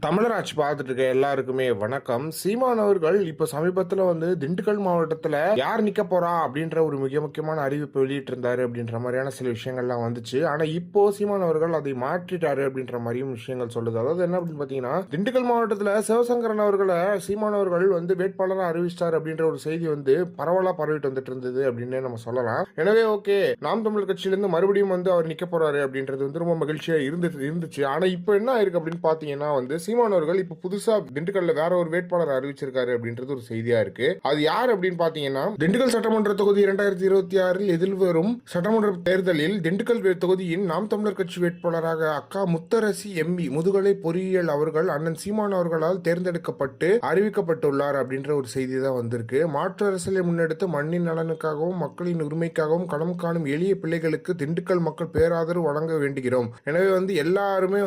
தமிழர் ஆட்சி பார்த்துட்டு இருக்க எல்லாருக்குமே வணக்கம். சீமான் அவர்கள் இப்ப சமீபத்துல திண்டுக்கல் மாவட்டத்துல யார் நிக்க போறா அப்படின்ற ஒரு மிக முக்கியமான அறிவிப்பு வெளியிட்டு இருந்தாரு அப்படின்ற மாதிரியான சில விஷயங்கள்லாம் வந்துச்சு. ஆனா இப்போ சீமான் அவர்கள் அதை மாற்றிட்டாரு அப்படின்ற மாதிரியும் விஷயங்கள் சொல்லுது. அதாவது என்ன அப்படின்னு பாத்தீங்கன்னா, திண்டுக்கல் மாவட்டத்துல சிவசங்கரன் அவர்களை சீமான் அவர்கள் வேட்பாளராக அறிவிச்சிட்டாரு அப்படின்ற ஒரு செய்தி பரவலா பரவிட்டு வந்துட்டு இருந்தது அப்படின்னு நம்ம சொல்லலாம். எனவே ஓகே, நாம் தமிழர் கட்சியிலிருந்து மறுபடியும் அவர் நிக்க போறாரு அப்படின்றது ரொம்ப மகிழ்ச்சியா இருந்துச்சு. ஆனா இப்போ என்ன ஆயிருக்கு அப்படின்னு பாத்தீங்கன்னா சீமான் அவர்கள் இப்ப புதுசா திண்டுக்கல்ல வேற ஒரு வேட்பாளர் அறிவிச்சிருக்காரு அப்படின்றது ஒரு செய்தியா இருக்கு. அது யார் அப்படின்னு பாத்தீங்கன்னா, திண்டுக்கல் சட்டமன்ற தொகுதி 2026 எதிர்வரும் சட்டமன்ற தேர்தலில் திண்டுக்கல் தொகுதியின் நாம் தமிழர் கட்சி வேட்பாளராக அக்கா முத்தரசி எம்பி முதுகலை பொறியியல் அவர்கள் அண்ணன் சீமான் அவர்களால் தேர்ந்தெடுக்கப்பட்டு அறிவிக்கப்பட்டுள்ளார் அப்படின்ற ஒரு செய்தி தான் வந்திருக்கு. மாற்று அரசியலை முன்னெடுத்து மண்ணின் நலனுக்காகவும் மக்களின் உரிமைக்காகவும் களம் காணும் எளிய பிள்ளைகளுக்கு திண்டுக்கல் மக்கள் பேராதரவு வழங்க வேண்டுகிறோம். எனவே எல்லாருமே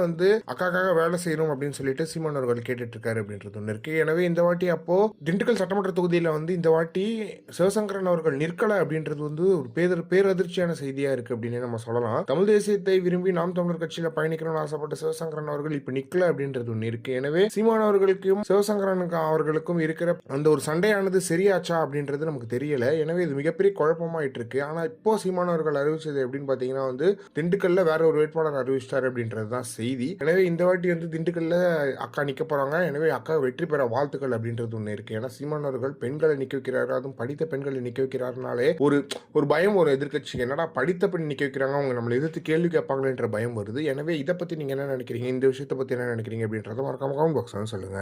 அக்காக்காக வேலை செய்யணும் அப்படின்னு சொல்லிட்டு சீமான் அவர்கள் கேட்டுட்டு இருக்காரு அப்படின்றது ஒன்று இருக்கு. எனவே இந்த வாட்டி அப்போ திண்டுக்கல் சட்டமன்ற தொகுதியில இந்த வாட்டி சிவசங்கரன் அவர்கள் நிற்கல அப்படின்றது ஒரு பேரதிர்ச்சியான செய்தியா இருக்கு அப்படின்னு நம்ம சொல்லலாம். தமிழ் தேசியத்தை விரும்பி நாம் தமிழர் கட்சியில பயணிக்கணும்னு ஆசைப்பட்ட சிவசங்கரன் அவர்கள் இப்ப நிக்கல அப்படின்றது ஒன்று இருக்கு. எனவே சீமான் அவர்களுக்கும் சிவசங்கரனுக்கு அவர்களுக்கும் இருக்கிற அந்த ஒரு சண்டையானது சரியாச்சா அப்படின்றது நமக்கு தெரியல. எனவே இது மிகப்பெரிய குழப்பமாயிட்டு இருக்கு. ஆனா இப்போ சீமான் அவர்கள் அறிவிச்சது எப்படின்னு பாத்தீங்கன்னா திண்டுக்கல்ல வேற ஒரு வேட்பாளர் அறிவிச்சிட்டாரு அப்படின்றதுதான் செய்தி. எனவே இந்த வாட்டி திண்டுக்கல்ல அக்கா நிக்க போறாங்க. எனவே அக்கா வெற்றி பெற வாழ்த்துக்கள் அப்படின்றது ஒண்ணு இருக்கு. ஏன்னா சீமான் அவர்கள் பெண்களை நிக்க வைக்கிறாரு, அதுவும் படித்த பெண்களை நிக்க வைக்கிறாருனாலே ஒரு பயம், ஒரு எதிர்கட்சிக்கு என்னடா படித்த பெண் நிக்க வைக்கிறாங்க, அவங்க நம்மளை எதிர்த்து கேள்வி கேட்பாங்களேன்ற பயம் வருது. எனவே இதை பத்தி நீங்க என்ன நினைக்கிறீங்க, இந்த விஷயத்தை பத்தி என்ன நினைக்கிறீங்க அப்படின்றத மறக்காம கமெண்ட் பாக்ஸ்ல சொல்லுங்க.